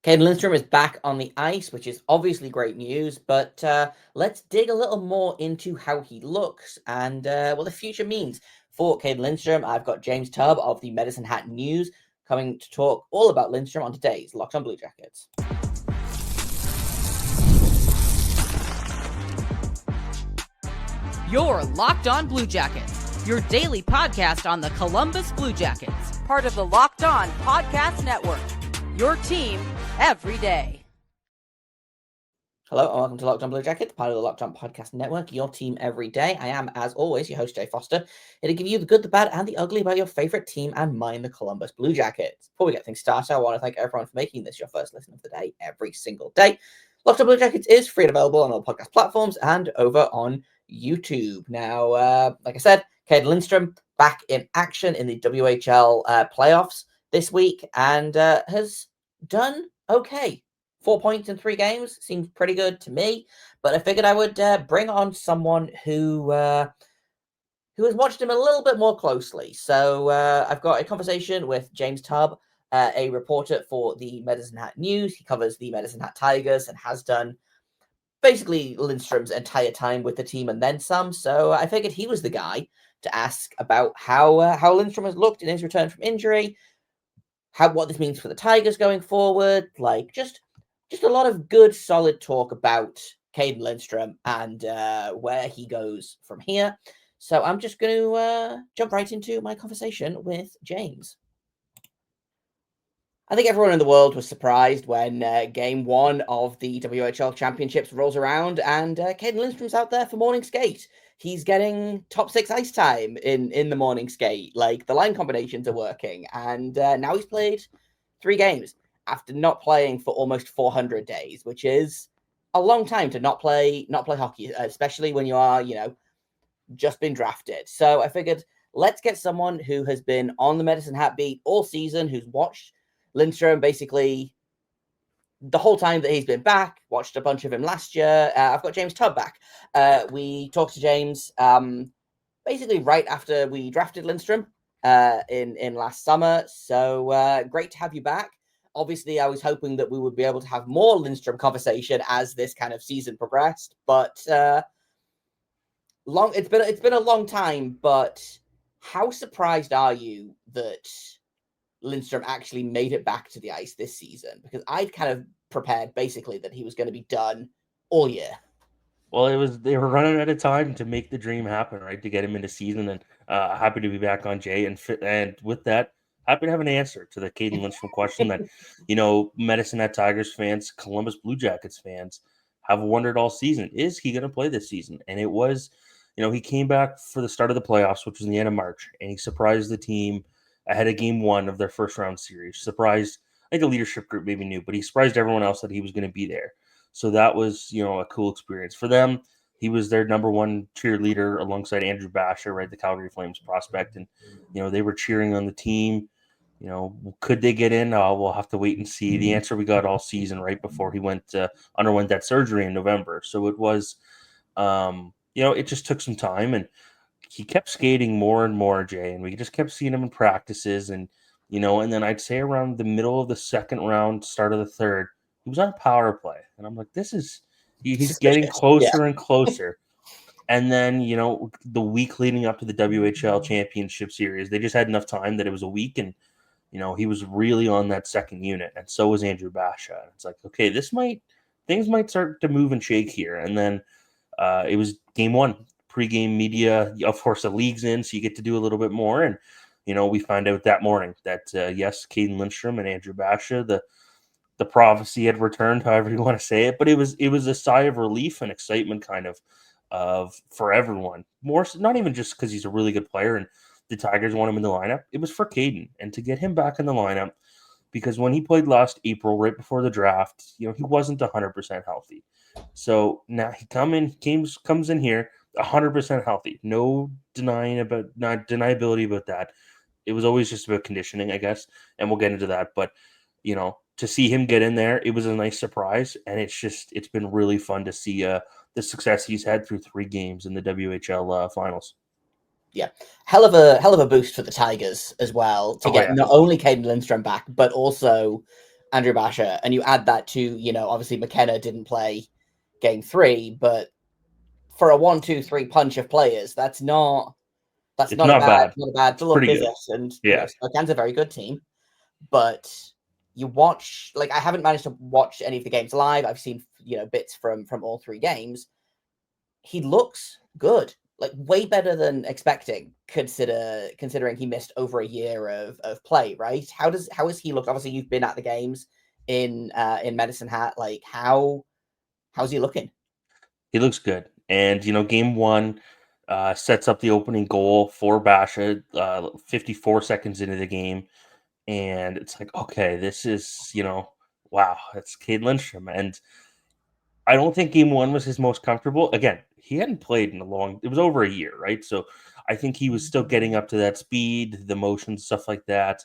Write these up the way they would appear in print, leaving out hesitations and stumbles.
Cayden Lindstrom is back on the ice, which is obviously great news, but let's dig a little more into how he looks and what the future means for Cayden Lindstrom. I've got James Tubb of the Medicine Hat News coming to talk all about Lindstrom on today's Locked on Blue Jackets. You're Locked on Blue Jackets, your daily podcast on the Columbus Blue Jackets, part of the Locked on Podcast Network, your team every day. Hello and welcome to Locked on Blue Jackets, part of the Locked on Podcast Network, your team every day. I am, as always, your host, Jay Foster, here to give you the good, the bad, and the ugly about your favorite team and mine, the Columbus Blue Jackets. Before we get things started, I want to thank everyone for making this your first listen of the day every single day. Locked on Blue Jackets is free and available on all podcast platforms and over on YouTube. Now, like I said, Cayden Lindstrom back in action in the WHL playoffs this week and has done okay. 4 points in 3 games seems pretty good to me, but I figured I would bring on someone who has watched him a little bit more closely. So I've got a conversation with James Tubb, a reporter for the Medicine Hat News. He covers the Medicine Hat Tigers and has done basically Lindstrom's entire time with the team and then some. So I figured he was the guy to ask about how Lindstrom has looked in his return from injury, what this means for the Tigers going forward, like just a lot of good, solid talk about Cayden Lindstrom and where he goes from here. So I'm just going to jump right into my conversation with James. I think everyone in the world was surprised when Game 1 of the WHL Championships rolls around and Cayden Lindstrom's out there for morning skate. He's getting top 6 ice time in the morning skate. Like, the line combinations are working. And now he's played 3 games after not playing for almost 400 days, which is a long time to not play hockey, especially when you are, just been drafted. So I figured let's get someone who has been on the Medicine Hat beat all season, who's watched Lindstrom basically the whole time that he's been back, watched a bunch of him last year. I've got James Tubb back. We talked to James basically right after we drafted Lindstrom in last summer. So great to have you back. Obviously, I was hoping that we would be able to have more Lindstrom conversation as this kind of season progressed, but it's been a long time. But how surprised are you that Lindstrom actually made it back to the ice this season? Because I'd kind of prepared basically that he was going to be done all year. Well, they were running out of time to make the dream happen, right? To get him into season, and happy to be back on, Jay. And with that, happy to have an answer to the Cayden Lindstrom question that, Medicine Hat Tigers fans, Columbus Blue Jackets fans have wondered all season. Is he going to play this season? And it was, he came back for the start of the playoffs, which was in the end of March, and he surprised the team ahead of Game 1 of their first round series. Surprised, I think the leadership group maybe knew, but he surprised everyone else that he was going to be there. So that was, a cool experience for them. He was their number 1 cheerleader alongside Andrew Basher, right, the Calgary Flames prospect. And, they were cheering on the team. Could they get in? We'll have to wait and see. The answer we got all season right before he underwent that surgery in November. So it was, it just took some time. And he kept skating more and more, Jay, and we just kept seeing him in practices. And, and then I'd say around the middle of the second round, start of the third, he was on power play. And I'm like, he's getting closer and closer. And then, the week leading up to the WHL Championship Series, they just had enough time that it was a week. And, he was really on that second unit. And so was Andrew Basha. It's like, okay, things might start to move and shake here. And then it was Game 1. Pre-game media, of course, the league's in, so you get to do a little bit more. And, we find out that morning that, yes, Cayden Lindstrom and Andrew Basha, the prophecy had returned, however you want to say it. But it was a sigh of relief and excitement kind of for everyone. More, not even just because he's a really good player and the Tigers want him in the lineup. It was for Cayden. And to get him back in the lineup, because when he played last April, right before the draft, he wasn't 100% healthy. So now he comes in here 100% healthy. No deniability about that. It was always just about conditioning, I guess, and we'll get into that. But, to see him get in there, it was a nice surprise, and it's been really fun to see the success he's had through 3 games in the WHL finals. Yeah, hell of a boost for the Tigers as well to get not only Cayden Lindstrom back, but also Andrew Basher, and you add that to, obviously McKenna didn't play game 3, but for a 1-2-3 punch of players, that's not It's not bad. not a bad It's little pretty good. visit. And Yeah. Spokana's a very good team, but you watch, like, I haven't managed to watch any of the games live. I've seen bits from all 3 games. He looks good, like way better than expecting, considering he missed over a year of play, right? How has he looked? Obviously, you've been at the games in Medicine Hat. Like, how's he looking? He looks good. And, game 1 sets up the opening goal for Basha 54 seconds into the game. And it's like, okay, this is, wow, that's Cayden Lindstrom. And I don't think game 1 was his most comfortable. Again, he hadn't played in it was over a year, right? So I think he was still getting up to that speed, the motion, stuff like that.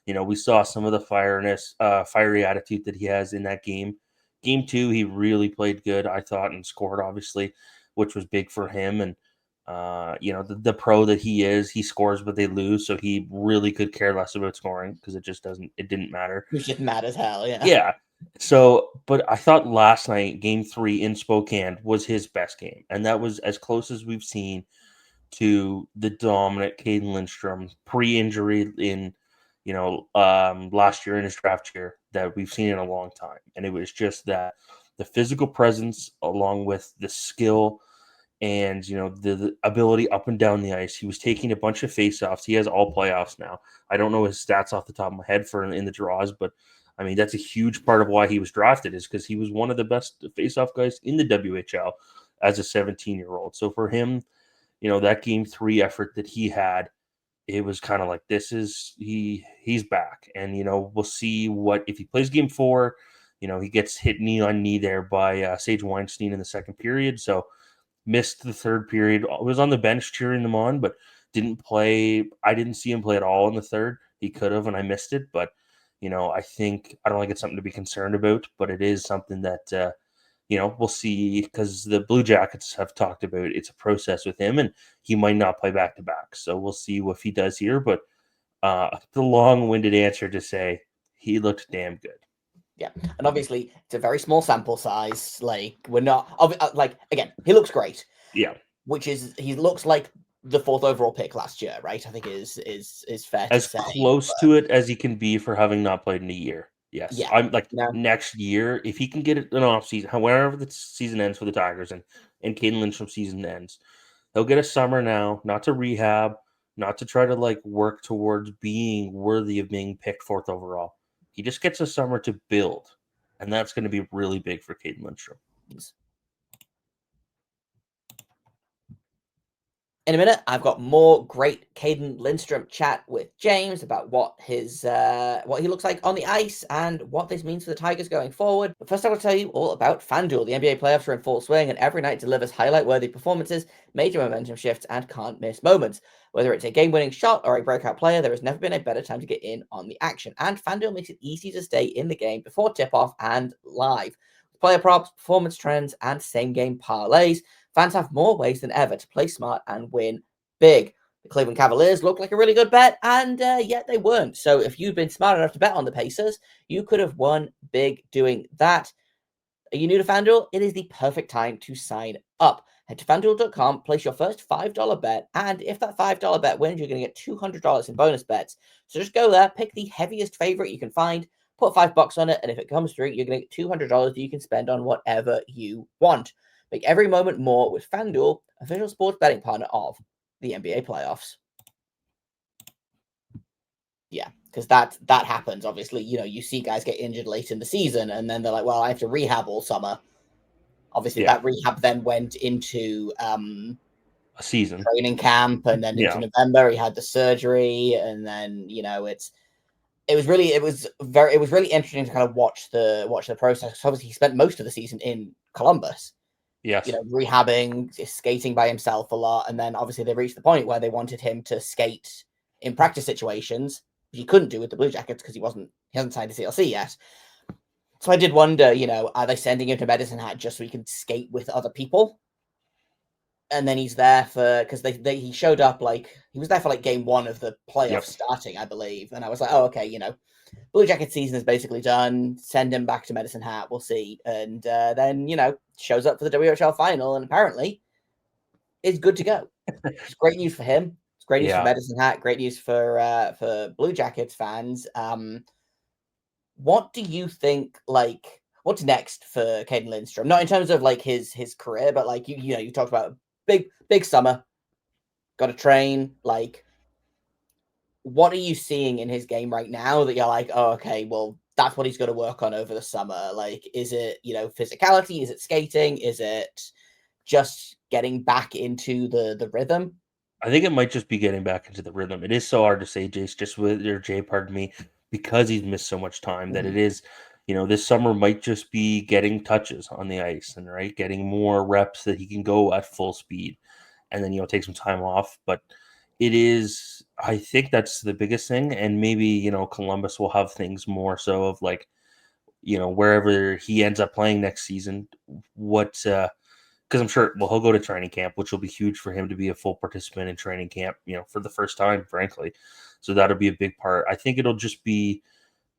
We saw some of the fiery attitude that he has in that game. Game 2, he really played good, I thought, and scored, obviously, which was big for him. And, the pro that he is, he scores, but they lose. So he really could care less about scoring because it didn't matter. He's just mad as hell, yeah. Yeah. So, but I thought last night, game 3 in Spokane was his best game. And that was as close as we've seen to the dominant Cayden Lindstrom pre-injury in, last year in his draft year that we've seen in a long time. And it was just that the physical presence along with the skill and, the ability up and down the ice. He was taking a bunch of faceoffs. He has all playoffs now. I don't know his stats off the top of my head for in the draws, but I mean, that's a huge part of why he was drafted is because he was one of the best faceoff guys in the WHL as a 17-year-old. So for him, that game 3 effort that he had, it was kind of like, he's back. And, we'll see if he plays game 4, he gets hit knee on knee there by Sage Weinstein in the second period. So missed the third period, was on the bench cheering them on, but didn't play. I didn't see him play at all in the third. He could have, and I missed it. But, I don't think it's something to be concerned about, but it is something that, we'll see because the Blue Jackets have talked about it's a process with him and he might not play back to back. So we'll see what he does here. But the long-winded answer to say he looked damn good. Yeah, and obviously it's a very small sample size. Like, we're not again, he looks great. Yeah, he looks like the 4th overall pick last year, right? I think is fair as to say. Close to it as he can be for having not played in a year. Yes, yeah, I'm like next year if he can get it an off season, whenever the season ends for the Tigers and Cayden Lindstrom season ends, he'll get a summer now, not to rehab, not to try to work towards being worthy of being picked 4th overall. He just gets a summer to build, and that's going to be really big for Cayden Lindstrom. In a minute, I've got more great Cayden Lindstrom chat with James about what he looks like on the ice and what this means for the Tigers going forward. But first, I will tell you all about FanDuel. The NBA playoffs are in full swing, and every night delivers highlight-worthy performances, major momentum shifts, and can't-miss moments. Whether it's a game-winning shot or a breakout player, there has never been a better time to get in on the action. And FanDuel makes it easy to stay in the game before tip-off and live. With player props, performance trends, and same-game parlays, fans have more ways than ever to play smart and win big. The Cleveland Cavaliers looked like a really good bet, and yet they weren't. So if you'd been smart enough to bet on the Pacers, you could have won big doing that. Are you new to FanDuel? It is the perfect time to sign up. Head to FanDuel.com, place your first $5 bet, and if that $5 bet wins, you're going to get $200 in bonus bets. So just go there, pick the heaviest favorite you can find, put $5 on it, and if it comes through, you're going to get $200 that you can spend on whatever you want. Make every moment more with FanDuel, official sports betting partner of the NBA playoffs. Yeah, because that happens. Obviously, you see guys get injured late in the season, and then they're like, "Well, I have to rehab all summer." Obviously, that rehab then went into a season training camp, and then into November he had the surgery, and then it was really interesting to kind of watch the process. Obviously, he spent most of the season in Columbus. Yes. Rehabbing, skating by himself a lot. And then obviously they reached the point where they wanted him to skate in practice situations, which he couldn't do with the Blue Jackets because he hasn't signed a CLC yet. So I did wonder, are they sending him to Medicine Hat just so he can skate with other people? and then he's there for because he showed up he was there for game one of the playoffs starting, I believe, and I was like, oh, okay, Blue Jacket season is basically done. Send him back to Medicine Hat. We'll see. And then shows up for the WHL final, and apparently is good to go. It's great news for him. It's great news for Medicine Hat. Great news for Blue Jackets fans. What do you think? What's next for Cayden Lindstrom? Not in terms of his career, but you talked about big summer. Got to train. What are you seeing in his game right now that you're like, oh, okay, well, that's what he's got to work on over the summer? Is it physicality? Is it skating? Is it just getting back into the rhythm? I think it might just be getting back into the rhythm. It is so hard to say, Jay, pardon me, because he's missed so much time that it is, this summer might just be getting touches on the ice and getting more reps that he can go at full speed, and then take some time off. But it is, I think that's the biggest thing, and maybe Columbus will have things more so of wherever he ends up playing next season, what. Because I'm sure, he'll go to training camp, which will be huge for him to be a full participant in training camp, for the first time, frankly. So that'll be a big part. I think it'll just be,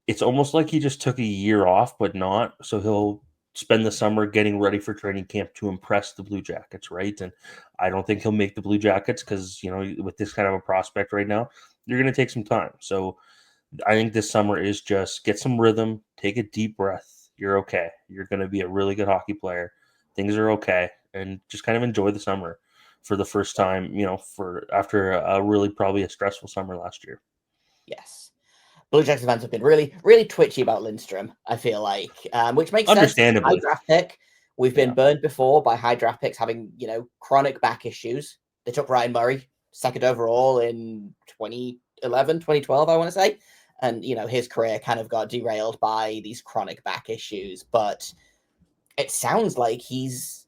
it's almost like he just took a year off, but not. So he'll spend the summer getting ready for training camp to impress the Blue Jackets, right? And I don't think he'll make the Blue Jackets because, with this kind of a prospect right now, you're going to take some time. So I think this summer is just get some rhythm, take a deep breath. You're okay. You're going to be a really good hockey player. Things are okay. And just kind of enjoy the summer for the first time, after a really probably a stressful summer last year. Yes. Blue Jackets fans have been really, really twitchy about Lindstrom, I feel like, which makes sense. Understandably. High draft pick. We've been burned before by high draft picks having, chronic back issues. They took Ryan Murray, second overall in 2011, 2012, I want to say. And, his career kind of got derailed by these chronic back issues. But it sounds like he's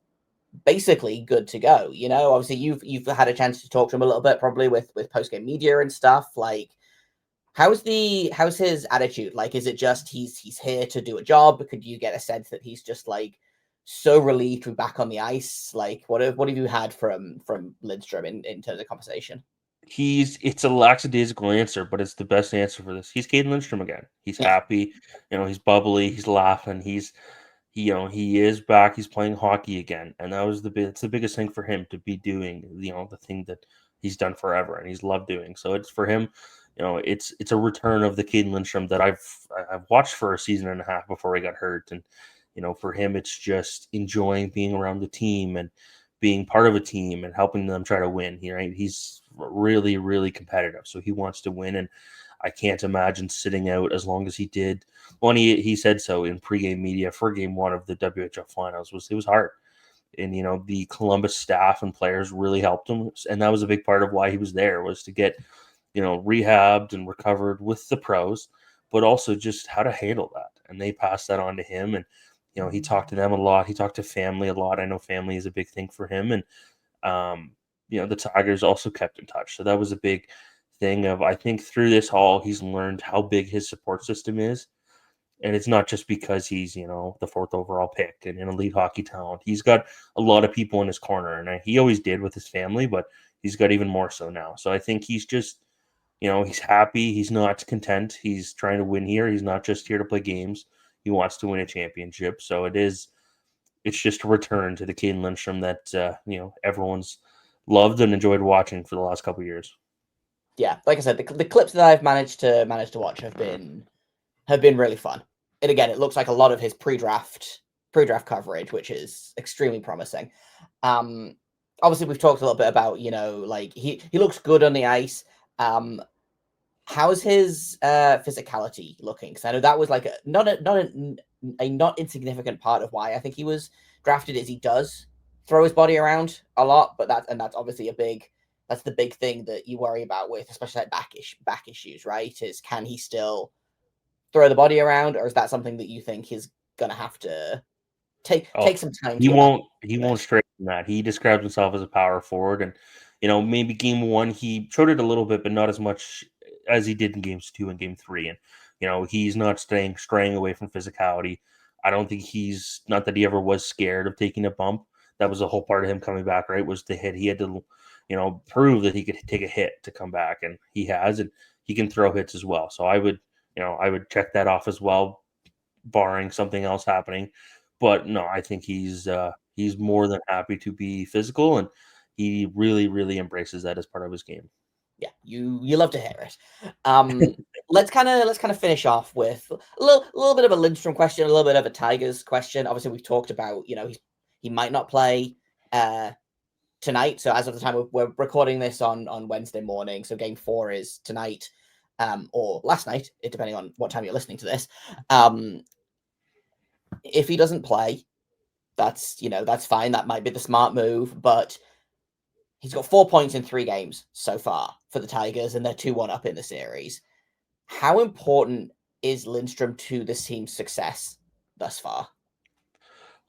basically good to go. Obviously you've had a chance to talk to him a little bit, probably with post-game media and stuff. How's his attitude? Is it just he's here to do a job? Could you get a sense that he's just so relieved to be back on the ice? What have you had from Lindstrom in terms of conversation? It's a lackadaisical answer, but it's the best answer for this. He's Cayden Lindstrom again. He's happy, he's bubbly, he's laughing, he is back. He's playing hockey again, and that was it's the biggest thing for him to be doing. The thing that he's done forever and he's loved doing. So it's for him. It's a return of the Cayden Lindstrom that I've watched for a season and a half before he got hurt, and for him it's just enjoying being around the team and being part of a team and helping them try to win. He's really, really competitive, so he wants to win, and I can't imagine sitting out as long as he did. Well, he said so in pregame media for game one of the WHL finals. It was hard. And, the Columbus staff and players really helped him. And that was a big part of why he was there, was to get, rehabbed and recovered with the pros, but also just how to handle that. And they passed that on to him. And, he talked to them a lot. He talked to family a lot. I know family is a big thing for him. And, the Tigers also kept in touch. So that was a big thing of, I think through this all, he's learned how big his support system is. And it's not just because he's, the fourth overall pick and an elite hockey talent. He's got a lot of people in his corner, and he always did with his family, but he's got even more so now. So I think he's just, he's happy. He's not content. He's trying to win here. He's not just here to play games. He wants to win a championship. So it's just a return to the Cayden Lindstrom that, everyone's loved and enjoyed watching for the last couple of years. Yeah, like I said, the clips that I've managed to watch have been really fun. And again, it looks like a lot of his pre-draft coverage, which is extremely promising. Obviously, we've talked a little bit about, he looks good on the ice. How's his physicality looking? Because I know that was a not insignificant part of why I think he was drafted, is he does throw his body around a lot, but that's obviously that's the big thing that you worry about with, especially back issues, right? Is can he still throw the body around, or is that something that you think he's gonna have to take some time? He won't straighten that. He describes himself as a power forward, and maybe game one he showed it a little bit, but not as much as he did in games 2 and game 3. And he's not straying away from physicality. I don't think not that he ever was scared of taking a bump. that was the whole part of him coming back, right? Was the hit. He had to, prove that he could take a hit to come back, and he has, and he can throw hits as well. So I would check that off as well, barring something else happening. But no, I think he's more than happy to be physical, and he really, really embraces that as part of his game. Yeah, you love to hear it. Let's kind of finish off with a little bit of a Lindstrom question, a little bit of a Tigers question. Obviously, we've talked about he might not play tonight. So as of the time we're recording this on Wednesday morning, so Game 4 is tonight or last night, depending on what time you're listening to this. If he doesn't play, that's fine. That might be the smart move, but he's got 4 points in 3 games so far for the Tigers, and they're 2-1 up in the series. How important is Lindstrom to this team's success thus far?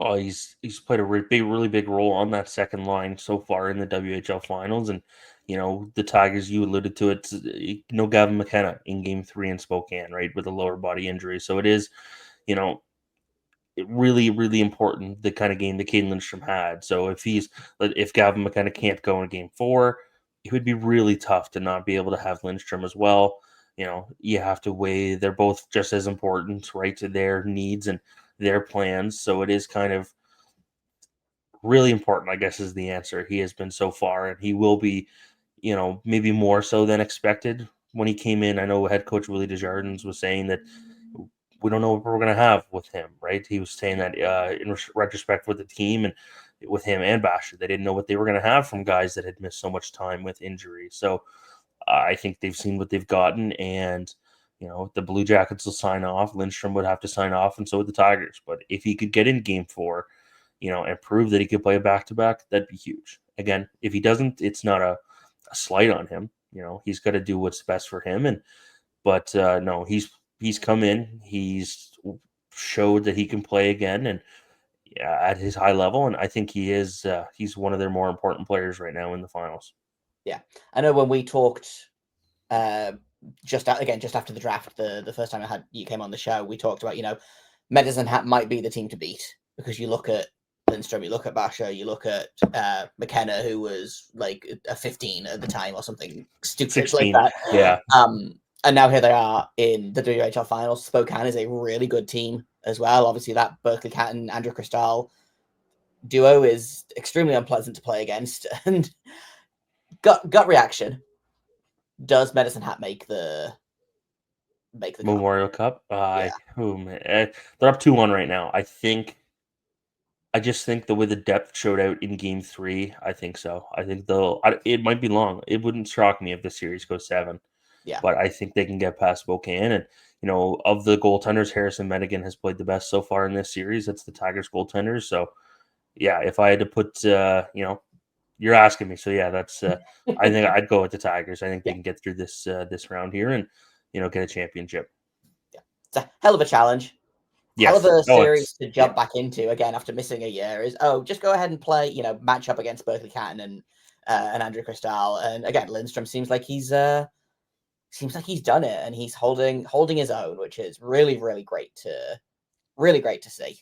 Oh, he's played a really big role on that second line so far in the WHL finals, and the Tigers, you alluded to it. No Gavin McKenna in Game 3 in Spokane, right, with a lower body injury. So it is, really, really important, the kind of game that Cayden Lindstrom had. So if Gavin McKenna can't go in Game 4, it would be really tough to not be able to have Lindstrom as well. You have to weigh, they're both just as important, right, to their needs and their plans. So it is kind of really important, I guess, is the answer. He has been so far, and he will be, maybe more so than expected when he came in. I know head coach Willie Desjardins was saying that we don't know what we're going to have with him, right? He was saying that in retrospect with the team and with him and Basher, they didn't know what they were going to have from guys that had missed so much time with injury. So I think they've seen what they've gotten, and the Blue Jackets will sign off. Lindstrom would have to sign off, and so would the Tigers. But if he could get in Game 4, and prove that he could play a back-to-back, that'd be huge. Again, if he doesn't, it's not a slight on him. He's got to do what's best for him. But no, he's come in. He's showed that he can play again, and at his high level. And I think he's one of their more important players right now in the finals. Yeah, I know when we talked just after the draft, the first time you came on the show, we talked about Medicine Hat might be the team to beat, because you look at Lindstrom, you look at Basher, you look at McKenna, who was like a 15 at the time or something stupid 16, like that. Yeah. And now here they are in the WHL finals. Spokane is a really good team as well. Obviously, that Berkeley Catton, Andrew Cristal duo is extremely unpleasant to play against. And gut reaction: does Medicine Hat make the Memorial Cup? Yeah. They're up 2-1 right now. I just think the way the depth showed out in Game 3, I think so. I think it might be long. It wouldn't shock me if the series goes 7. Yeah. But I think they can get past Spokane. And, of the goaltenders, Harrison Madigan has played the best so far in this series. That's the Tigers goaltenders. So, yeah, if I had to put, you're asking me. So, yeah, that's, I think I'd go with the Tigers. I think they can get through this round here and, get a championship. Yeah. It's a hell of a challenge. Yes. Hell of a series to jump back into again after missing a year. Just go ahead and play, match up against Berkeley Catton and Andrew Cristal. And again, Lindstrom seems like he's done it, and he's holding his own, which is really, really great to see.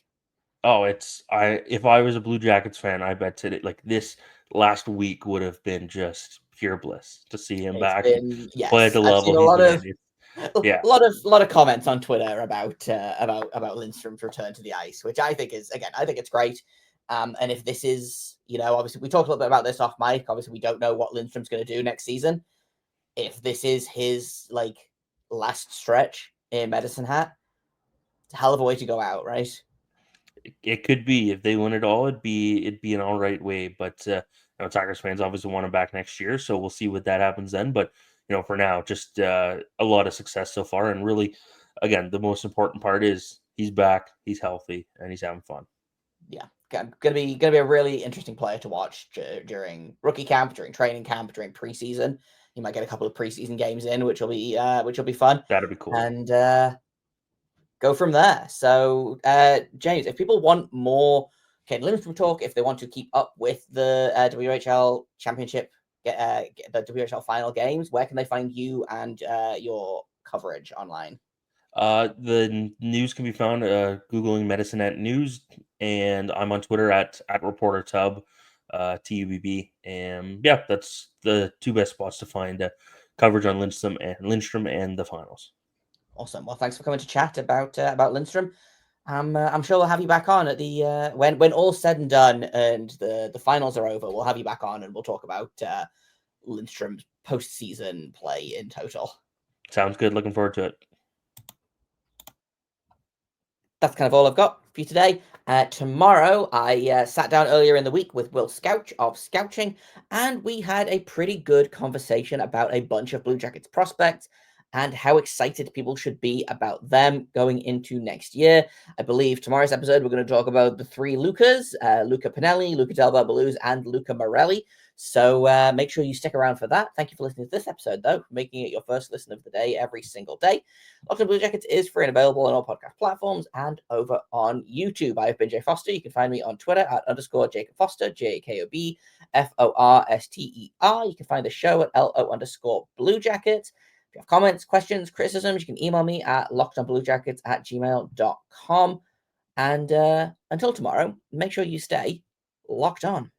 Oh, if I was a Blue Jackets fan, I bet today, like this last week, would have been just pure bliss to see him back play at the level he's been in. A lot of comments on Twitter about Lindstrom's return to the ice, which I think it's great. And if this is, obviously we talked a little bit about this off mic. Obviously, we don't know what Lindstrom's going to do next season. If this is his last stretch in Medicine Hat, it's a hell of a way to go out, right? It could be. If they win it all, it'd be an all right way. But Tigers fans obviously want him back next year, so we'll see what that happens then. But for now, just a lot of success so far, and really, again, the most important part is he's back, he's healthy, and he's having fun. Yeah, gonna be a really interesting player to watch during rookie camp, during training camp, during preseason. You might get a couple of preseason games in, which will be fun. That'll be cool. And go from there. So, James, if people want more Cayden Lindstrom talk, if they want to keep up with the WHL Championship, get the WHL final games, where can they find you and your coverage online? The news can be found Googling Medicine Hat News. and I'm on Twitter at Reporter Tubb, TUBB. And yeah, that's the two best spots to find coverage on Lindstrom and the finals. Awesome. Well, thanks for coming to chat about Lindstrom. I'm sure we'll have you back on at the when all's said and done and the finals are over. We'll have you back on and we'll talk about Lindstrom's postseason play in total. Sounds good. Looking forward to it. That's kind of all I've got for you today. Tomorrow, I sat down earlier in the week with Will Scouch of Scouching, and we had a pretty good conversation about a bunch of Blue Jackets prospects and how excited people should be about them going into next year. I believe tomorrow's episode, we're going to talk about the three Lucas, Luca Pinelli, Luca Del Belbaluz, and Luca Morelli. So make sure you stick around for that. Thank you for listening to this episode, though, for making it your first listen of the day every single day. Locked On Blue Jackets is free and available on all podcast platforms and over on YouTube. I've been Jay Foster. You can find me on Twitter at _Jacob Foster, JAKOB FORSTER. You can find the show at LO_Blue Jackets. If you have comments, questions, criticisms, you can email me at lockedonbluejackets@gmail.com. And until tomorrow, make sure you stay locked on.